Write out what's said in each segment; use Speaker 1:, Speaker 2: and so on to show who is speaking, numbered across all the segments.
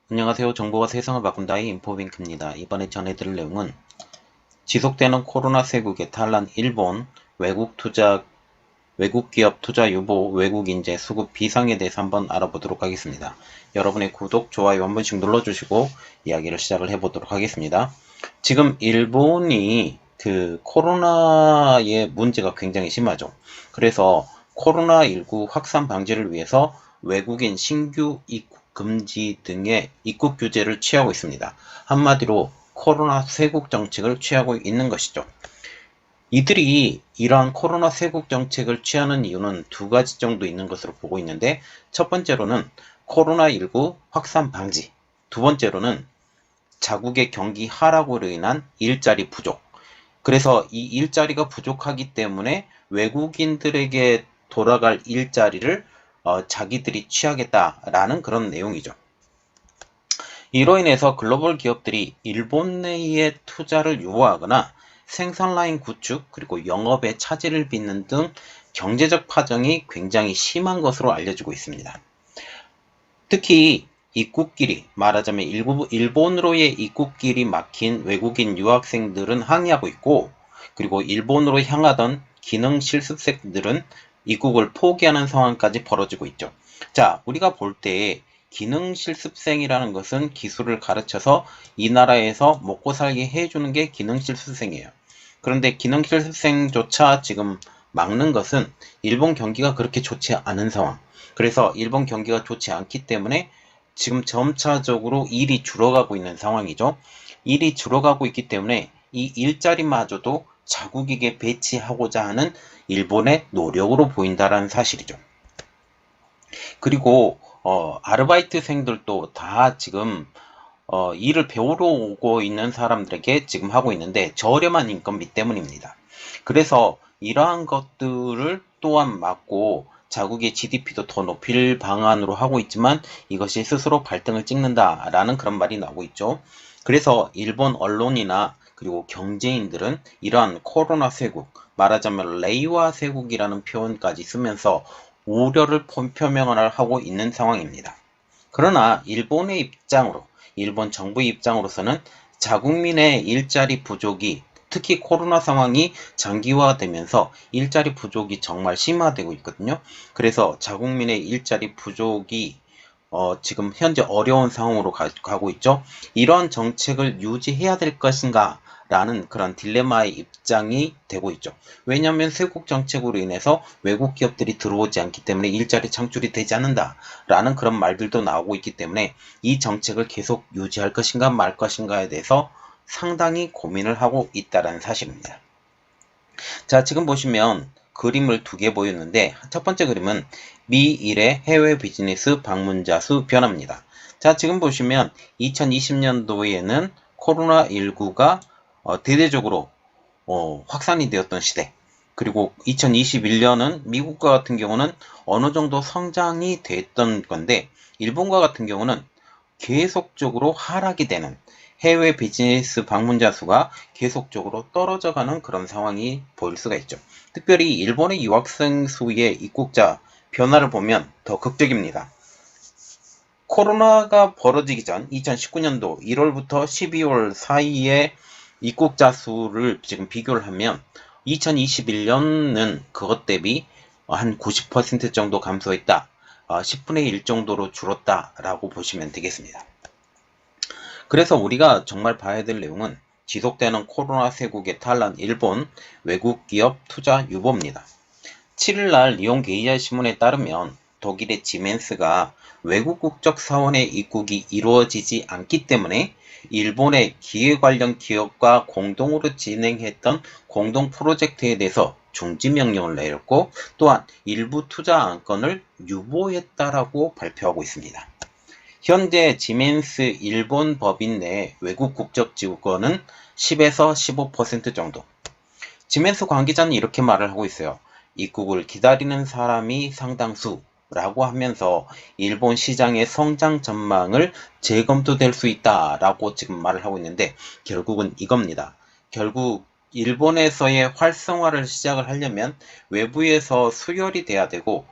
Speaker 1: 안녕하세요. 정보가 세상을 바꾼다의 인포뱅크입니다. 이번에 전해드릴 내용은 지속되는 코로나 세국의 탈란 일본, 외국 기업 투자 유보, 외국 인재 수급 비상에 대해서 한번 알아보도록 하겠습니다. 여러분의 구독, 좋아요 한 번씩 눌러주시고 이야기를 시작을 해보도록 하겠습니다. 지금 일본이 코로나의 문제가 굉장히 심하죠. 그래서 코로나19 확산 방지를 위해서 외국인 신규 입국 금지 등의 입국 규제를 취하고 있습니다. 한마디로 코로나 쇄국 정책을 취하고 있는 것이죠. 이들이 이러한 코로나 쇄국 정책을 취하는 이유는 두 가지 정도 있는 것으로 보고 있는데, 첫 번째로는 코로나19 확산 방지, 두 번째로는 자국의 경기 하락으로 인한 일자리 부족. 그래서 이 일자리가 부족하기 때문에 외국인들에게 돌아갈 일자리를 자기들이 취하겠다라는 그런 내용이죠. 이로 인해서 글로벌 기업들이 일본 내에 투자를 유보하거나 생산 라인 구축, 그리고 영업에 차질을 빚는 등 경제적 파장이 굉장히 심한 것으로 알려지고 있습니다. 특히 입국길이, 말하자면 일본으로의 입국길이 막힌 외국인 유학생들은 항의하고 있고, 그리고 일본으로 향하던 기능 실습생들은 입국을 포기하는 상황까지 벌어지고 있죠. 자, 우리가 볼 때 기능 실습생이라는 것은 기술을 가르쳐서 이 나라에서 먹고 살게 해주는 게 기능 실습생이에요. 그런데 기능 실습생조차 지금 막는 것은 일본 경기가 그렇게 좋지 않은 상황. 그래서 일본 경기가 좋지 않기 때문에 지금 점차적으로 일이 줄어가고 있는 상황이죠. 일이 줄어가고 있기 때문에 이 일자리마저도 자국에게 배치하고자 하는 일본의 노력으로 보인다는 사실이죠. 그리고 아르바이트생들도 다 지금 일을 배우러 오고 있는 사람들에게 지금 하고 있는데 저렴한 인건비 때문입니다. 그래서 이러한 것들을 또한 막고 자국의 GDP도 더 높일 방안으로 하고 있지만 이것이 스스로 발등을 찍는다라는 그런 말이 나오고 있죠. 그래서 일본 언론이나 그리고 경제인들은 이러한 코로나 쇄국, 말하자면 레이와 쇄국이라는 표현까지 쓰면서 우려를 표명을 하고 있는 상황입니다. 그러나 일본 정부의 입장으로서는 자국민의 일자리 부족이, 특히 코로나 상황이 장기화되면서 일자리 부족이 정말 심화되고 있거든요. 그래서 자국민의 일자리 부족이 지금 현재 어려운 상황으로 가고 있죠. 이런 정책을 유지해야 될 것인가 라는 그런 딜레마의 입장이 되고 있죠. 왜냐하면 쇄국 정책으로 인해서 외국 기업들이 들어오지 않기 때문에 일자리 창출이 되지 않는다 라는 그런 말들도 나오고 있기 때문에 이 정책을 계속 유지할 것인가 말 것인가에 대해서 상당히 고민을 하고 있다는 사실입니다. 자, 지금 보시면 그림을 두 개 보였는데, 첫 번째 그림은 미 일의 해외 비즈니스 방문자 수 변화입니다. 자, 지금 보시면 2020년도에는 코로나19가 대대적으로 확산이 되었던 시대, 그리고 2021년은 미국과 같은 경우는 어느 정도 성장이 됐던 건데, 일본과 같은 경우는 계속적으로 하락이 되는, 해외 비즈니스 방문자 수가 계속적으로 떨어져가는 그런 상황이 보일 수가 있죠. 특별히 일본의 유학생 수의 입국자 변화를 보면 더 극적입니다. 코로나가 벌어지기 전 2019년도 1월부터 12월 사이에 입국자 수를 지금 비교를 하면 2021년은 그것 대비 한 90% 정도 감소했다. 10분의 1 정도로 줄었다라고 보시면 되겠습니다. 그래서 우리가 정말 봐야 될 내용은 지속되는 코로나 쇄국의 탈란 일본 외국 기업 투자 유보입니다. 7일날 리온 게이자 신문에 따르면 독일의 지멘스가 외국 국적 사원의 입국이 이루어지지 않기 때문에 일본의 기회 관련 기업과 공동으로 진행했던 공동 프로젝트에 대해서 중지 명령을 내렸고, 또한 일부 투자 안건을 유보했다라고 발표하고 있습니다. 현재 지멘스 일본 법인 내 외국 국적 지구권은 10에서 15% 정도. 지멘스 관계자는 이렇게 말을 하고 있어요. 입국을 기다리는 사람이 상당수라고 하면서 일본 시장의 성장 전망을 재검토될 수 있다라고 지금 말을 하고 있는데, 결국은 이겁니다. 결국 일본에서의 활성화를 시작을 하려면 외부에서 수혈이 돼야 되고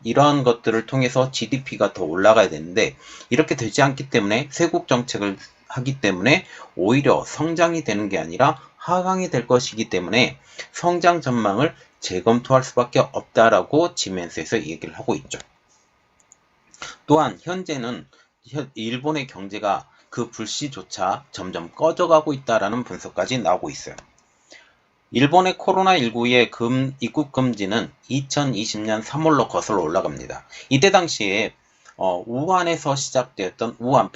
Speaker 1: 이러한 것들을 통해서 GDP가 더 올라가야 되는데 이렇게 되지 않기 때문에 쇄국 정책을 하기 때문에 오히려 성장이 되는 게 아니라 하강이 될 것이기 때문에 성장 전망을 재검토할 수밖에 없다라고 지멘스에서 얘기를 하고 있죠. 또한 현재는 일본의 경제가 그 불씨조차 점점 꺼져가고 있다라는 분석까지 나오고 있어요. 일본의 코로나19의 입국 금지는 2020년 3월로 거슬러 올라갑니다. 이때 당시에 우한에서 시작되었던 우한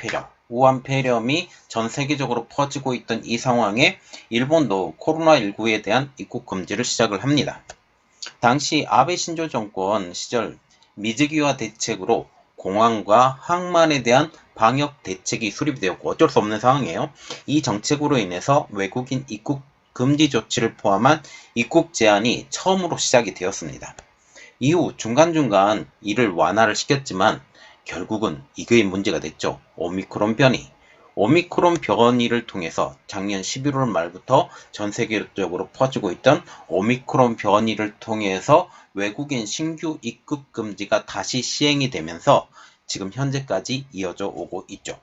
Speaker 1: 폐렴이 전 세계적으로 퍼지고 있던 이 상황에 일본도 코로나19에 대한 입국 금지를 시작을 합니다. 당시 아베 신조 정권 시절 미즈기와 대책으로 공항과 항만에 대한 방역 대책이 수립이 되었고 어쩔 수 없는 상황이에요. 이 정책으로 인해서 외국인 입국 금지 조치를 포함한 입국 제한이 처음으로 시작이 되었습니다. 이후 중간중간 이를 완화를 시켰지만 결국은 이게 문제가 됐죠. 오미크론 변이를 통해서 작년 11월 말부터 전 세계적으로 퍼지고 있던 오미크론 변이를 통해서 외국인 신규 입국 금지가 다시 시행이 되면서 지금 현재까지 이어져 오고 있죠.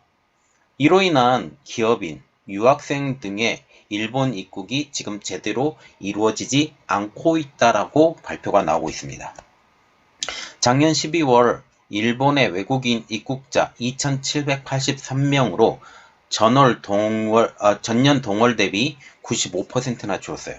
Speaker 1: 이로 인한 기업인, 유학생 등의 일본 입국이 지금 제대로 이루어지지 않고 있다라고 발표가 나오고 있습니다. 작년 12월 일본의 외국인 입국자 2,783명으로 전년 동월 대비 95%나 줄었어요.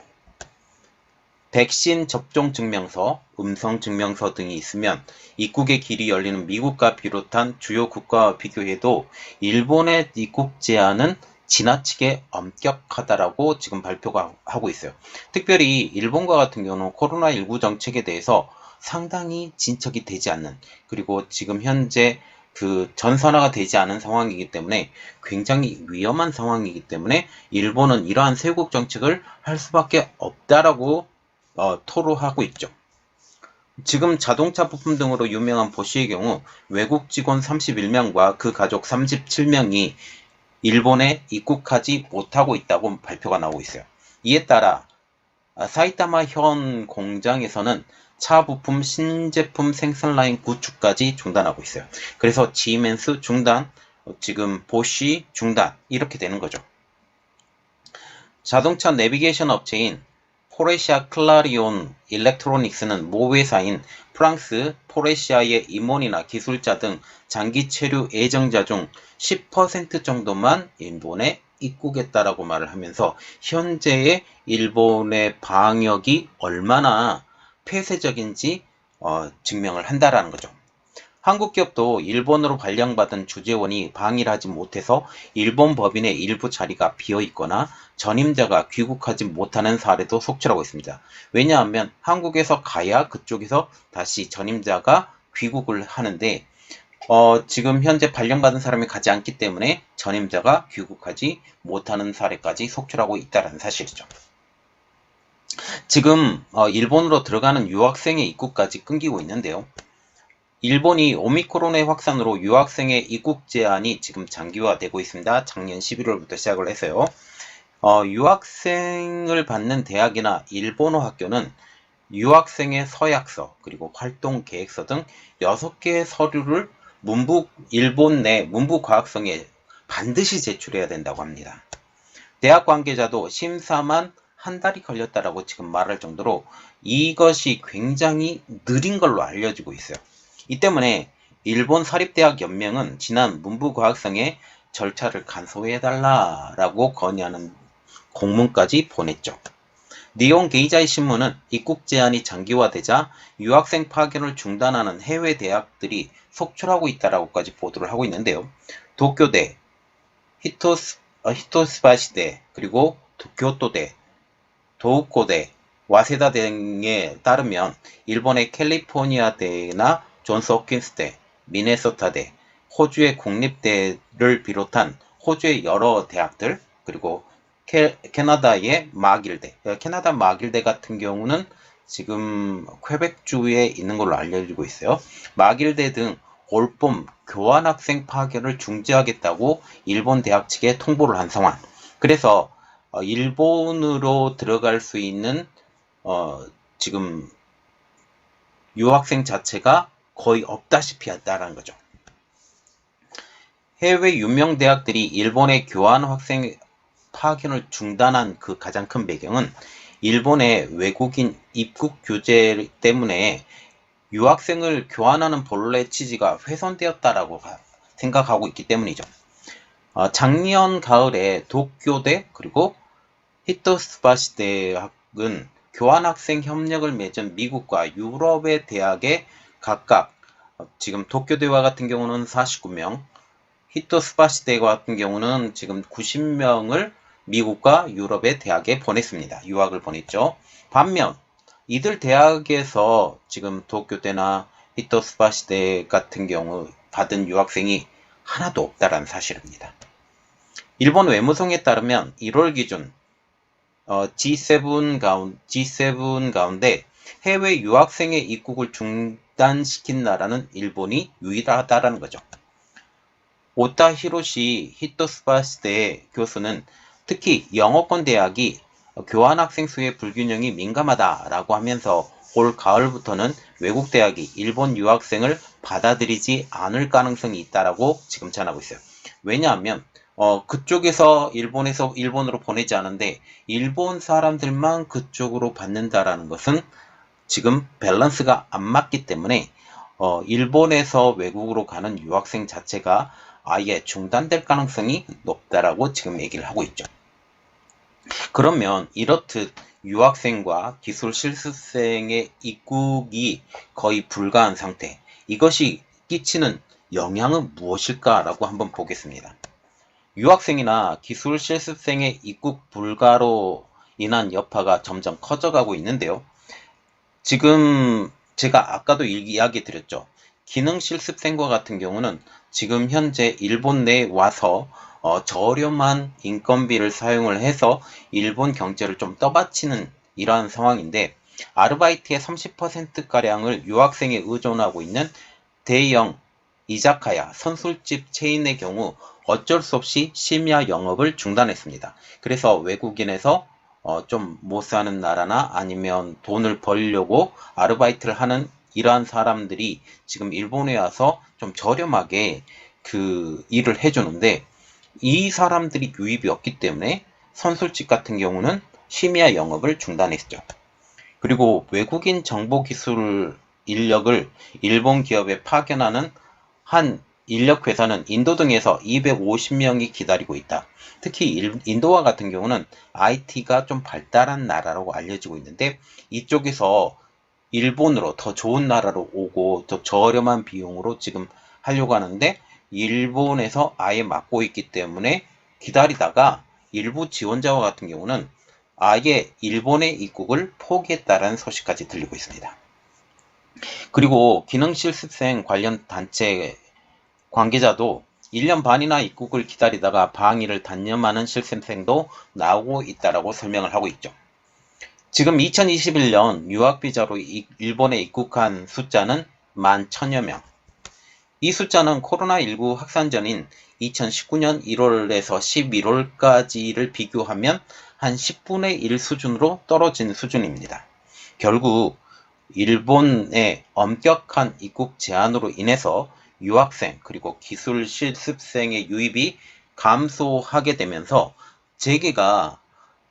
Speaker 1: 백신 접종 증명서, 음성 증명서 등이 있으면 입국의 길이 열리는 미국과 비롯한 주요 국가와 비교해도 일본의 입국 제한은 지나치게 엄격하다라고 지금 발표가 하고 있어요. 특별히 일본과 같은 경우는 코로나19 정책에 대해서 상당히 진척이 되지 않는, 그리고 지금 현재 그 전선화가 되지 않은 상황이기 때문에 굉장히 위험한 상황이기 때문에 일본은 이러한 쇄국 정책을 할 수밖에 없다라고 토로하고 있죠. 지금 자동차 부품 등으로 유명한 보쉬의 경우 외국 직원 31명과 그 가족 37명이 일본에 입국하지 못하고 있다고 발표가 나오고 있어요. 이에 따라 사이타마 현 공장에서는 차 부품 신제품 생산 라인 구축까지 중단하고 있어요. 그래서 지멘스 중단, 지금 보쉬 중단 이렇게 되는 거죠. 자동차 내비게이션 업체인 포레시아 클라리온 일렉트로닉스는 모 회사인 프랑스 포레시아의 임원이나 기술자 등 장기 체류 예정자 중 10% 정도만 일본에 입국했다라고 말을 하면서 현재의 일본의 방역이 얼마나 폐쇄적인지 증명을 한다라는 거죠. 한국 기업도 일본으로 발령받은 주재원이 방일을 하지 못해서 일본 법인의 일부 자리가 비어있거나 전임자가 귀국하지 못하는 사례도 속출하고 있습니다. 왜냐하면 한국에서 가야 그쪽에서 다시 전임자가 귀국을 하는데 지금 현재 발령받은 사람이 가지 않기 때문에 전임자가 귀국하지 못하는 사례까지 속출하고 있다는 사실이죠. 지금 일본으로 들어가는 유학생의 입국까지 끊기고 있는데요. 일본이 오미크론의 확산으로 유학생의 입국 제한이 지금 장기화되고 있습니다. 작년 11월부터 시작을 했어요. 유학생을 받는 대학이나 일본어 학교는 유학생의 서약서, 그리고 활동 계획서 등 6개의 서류를 일본 내 문부과학성에 반드시 제출해야 된다고 합니다. 대학 관계자도 심사만 한 달이 걸렸다라고 지금 말할 정도로 이것이 굉장히 느린 걸로 알려지고 있어요. 이 때문에 일본 사립대학연맹은 지난 문부과학성에 절차를 간소해달라라고 건의하는 공문까지 보냈죠. 니온 게이자이 신문은 입국 제한이 장기화되자 유학생 파견을 중단하는 해외 대학들이 속출하고 있다라고까지 보도를 하고 있는데요. 도쿄대, 히토스바시대, 그리고 교토대, 도우코대, 와세다 등에 따르면 일본의 캘리포니아대나 존스 홉킨스대, 미네소타대, 호주의 국립대를 비롯한 호주의 여러 대학들, 그리고 캐나다의 마길대, 캐나다 마길대 같은 경우는 지금 퀘벡주에 있는 걸로 알려지고 있어요. 마길대 등 올봄 교환학생 파견을 중지하겠다고 일본 대학 측에 통보를 한 상황. 그래서 일본으로 들어갈 수 있는 지금 유학생 자체가 거의 없다시피 했다라는 거죠. 해외 유명 대학들이 일본의 교환 학생 파견을 중단한 그 가장 큰 배경은 일본의 외국인 입국 규제 때문에 유학생을 교환하는 본래 취지가 훼손되었다라고 생각하고 있기 때문이죠. 작년 가을에 도쿄대 그리고 히토스바시 대학은 교환학생 협력을 맺은 미국과 유럽의 대학에 각각 지금 도쿄대와 같은 경우는 49명, 히토스바시 대 같은 경우는 지금 90명을 미국과 유럽의 대학에 보냈습니다. 유학을 보냈죠. 반면 이들 대학에서 지금 도쿄대나 히토스바시대 같은 경우 받은 유학생이 하나도 없다라는 사실입니다. 일본 외무성에 따르면 1월 기준 G7 가운데 해외 유학생의 입국을 중단시킨 나라는 일본이 유일하다라는 거죠. 오타 히로시 히토스바시대 교수는 특히 영어권 대학이 교환학생 수의 불균형이 민감하다라고 하면서 올 가을부터는 외국 대학이 일본 유학생을 받아들이지 않을 가능성이 있다라고 지금 전하고 있어요. 왜냐하면 그쪽에서 일본으로 보내지 않은데 일본 사람들만 그쪽으로 받는다라는 것은 지금 밸런스가 안 맞기 때문에 일본에서 외국으로 가는 유학생 자체가 아예 중단될 가능성이 높다라고 지금 얘기를 하고 있죠. 그러면 이렇듯 유학생과 기술 실습생의 입국이 거의 불가한 상태, 이것이 끼치는 영향은 무엇일까라고 한번 보겠습니다. 유학생이나 기술 실습생의 입국 불가로 인한 여파가 점점 커져가고 있는데요. 지금 제가 아까도 이야기 드렸죠. 기능 실습생과 같은 경우는 지금 현재 일본 내에 와서 저렴한 인건비를 사용을 해서 일본 경제를 좀 떠받치는 이러한 상황인데, 아르바이트의 30%가량을 유학생에 의존하고 있는 대형 이자카야, 선술집 체인의 경우 어쩔 수 없이 심야 영업을 중단했습니다. 그래서 외국인에서 좀 못 사는 나라나 아니면 돈을 벌려고 아르바이트를 하는 이러한 사람들이 지금 일본에 와서 좀 저렴하게 그 일을 해주는데, 이 사람들이 유입이 없기 때문에 선술집 같은 경우는 심야 영업을 중단했죠. 그리고 외국인 정보기술 인력을 일본 기업에 파견하는 한 인력 회사는 인도 등에서 250명이 기다리고 있다. 특히 인도와 같은 경우는 IT가 좀 발달한 나라라고 알려지고 있는데, 이쪽에서 일본으로 더 좋은 나라로 오고 더 저렴한 비용으로 지금 하려고 하는데 일본에서 아예 막고 있기 때문에 기다리다가 일부 지원자와 같은 경우는 아예 일본의 입국을 포기했다는 소식까지 들리고 있습니다. 그리고 기능실습생 관련 단체 관계자도 1년 반이나 입국을 기다리다가 방일을 단념하는 실습생도 나오고 있다고 설명을 하고 있죠. 지금 2021년 유학비자로 일본에 입국한 숫자는 11,000여 명. 이 숫자는 코로나19 확산 전인 2019년 1월에서 11월까지를 비교하면 한 10분의 1 수준으로 떨어진 수준입니다. 결국 일본의 엄격한 입국 제한으로 인해서 유학생 그리고 기술 실습생의 유입이 감소하게 되면서 재계가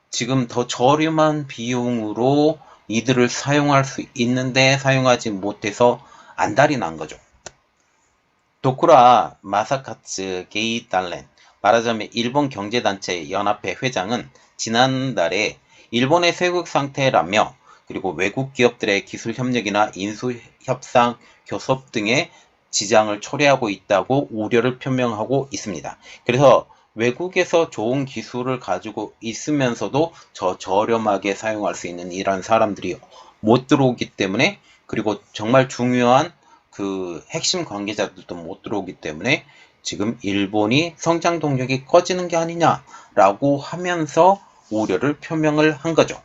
Speaker 1: 지금 더 저렴한 비용으로 이들을 사용할 수 있는데 사용하지 못해서 안달이 난 거죠. 도쿠라 마사카츠 게이달렌, 말하자면 일본 경제단체 연합회 회장은 지난달에 일본의 쇠국 상태라며, 그리고 외국 기업들의 기술 협력이나 인수 협상 교섭 등의 지장을 초래하고 있다고 우려를 표명하고 있습니다. 그래서 외국에서 좋은 기술을 가지고 있으면서도 저렴하게 사용할 수 있는 이런 사람들이 못 들어오기 때문에, 그리고 정말 중요한 그 핵심 관계자들도 못 들어오기 때문에 지금 일본이 성장 동력이 꺼지는 게 아니냐라고 하면서 우려를 표명을 한 거죠.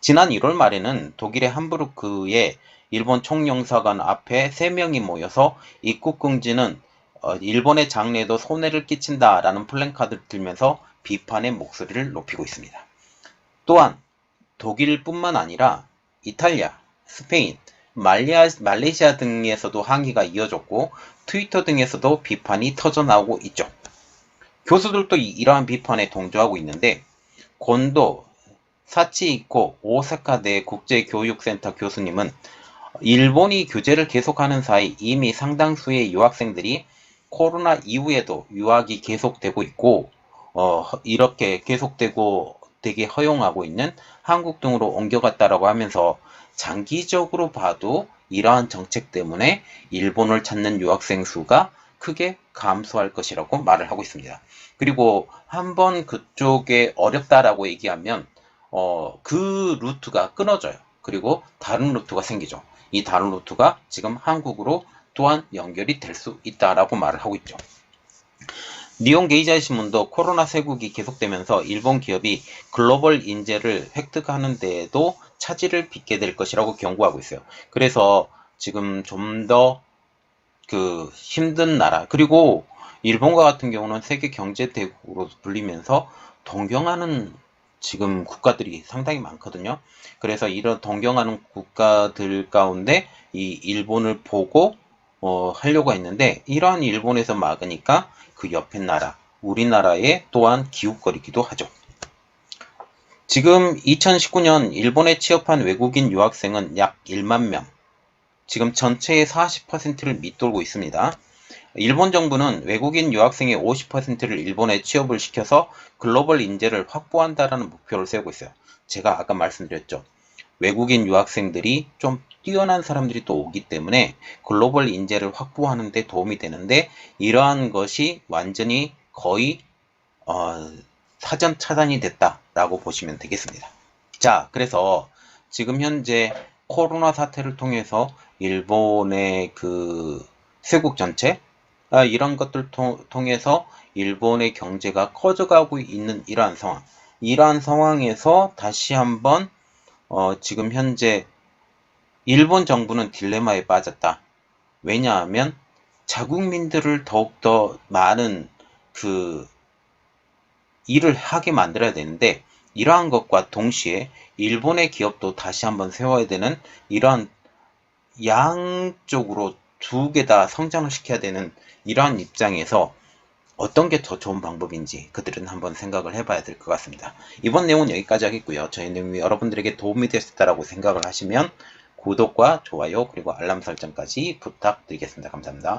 Speaker 1: 지난 1월 말에는 독일의 함부르크의 일본 총영사관 앞에 3명이 모여서 입국 금지는 일본의 장래에도 손해를 끼친다라는 플랜카드를 들면서 비판의 목소리를 높이고 있습니다. 또한 독일뿐만 아니라 이탈리아, 스페인, 말레이시아 등에서도 항의가 이어졌고 트위터 등에서도 비판이 터져나오고 있죠. 교수들도 이러한 비판에 동조하고 있는데 곤도 사치이코 오사카대 국제교육센터 교수님은 일본이 규제를 계속하는 사이 이미 상당수의 유학생들이 코로나 이후에도 유학이 계속되고 있고 이렇게 계속되고 되게 허용하고 있는 한국 등으로 옮겨갔다라고 하면서 장기적으로 봐도 이러한 정책 때문에 일본을 찾는 유학생 수가 크게 감소할 것이라고 말을 하고 있습니다. 그리고 한번 그쪽에 어렵다라고 얘기하면 그 루트가 끊어져요. 그리고 다른 루트가 생기죠. 이 다른 루트가 지금 한국으로 또한 연결이 될 수 있다라고 말을 하고 있죠. 니온 게이자이 신문도 코로나 쇄국이 계속되면서 일본 기업이 글로벌 인재를 획득하는 데에도 차질을 빚게 될 것이라고 경고하고 있어요. 그래서 지금 좀 더 힘든 나라, 그리고 일본과 같은 경우는 세계 경제 대국으로 불리면서 동경하는 지금 국가들이 상당히 많거든요. 그래서 이런 동경하는 국가들 가운데 이 일본을 보고 하려고 했는데 이러한 일본에서 막으니까 그 옆에 나라, 우리나라에 또한 기웃거리기도 하죠. 지금 2019년 일본에 취업한 외국인 유학생은 약 1만 명, 지금 전체의 40%를 밑돌고 있습니다. 일본 정부는 외국인 유학생의 50%를 일본에 취업을 시켜서 글로벌 인재를 확보한다라는 목표를 세우고 있어요. 제가 아까 말씀드렸죠. 외국인 유학생들이 좀 뛰어난 사람들이 또 오기 때문에 글로벌 인재를 확보하는 데 도움이 되는데 이러한 것이 완전히 거의 사전 차단이 됐다라고 보시면 되겠습니다. 자, 그래서 지금 현재 코로나 사태를 통해서 일본의 쇄국 전체 이런 것들 통해서 일본의 경제가 커져가고 있는 이러한 상황에서 다시 한번 지금 현재 일본 정부는 딜레마에 빠졌다. 왜냐하면 자국민들을 더욱더 많은 일을 하게 만들어야 되는데 이러한 것과 동시에 일본의 기업도 다시 한번 세워야 되는 이러한 양쪽으로 두 개 다 성장을 시켜야 되는 이러한 입장에서 어떤 게 더 좋은 방법인지 그들은 한번 생각을 해봐야 될 것 같습니다. 이번 내용은 여기까지 하겠고요. 저희 내용이 여러분들에게 도움이 되셨다라고 생각을 하시면 구독과 좋아요 그리고 알람 설정까지 부탁드리겠습니다. 감사합니다.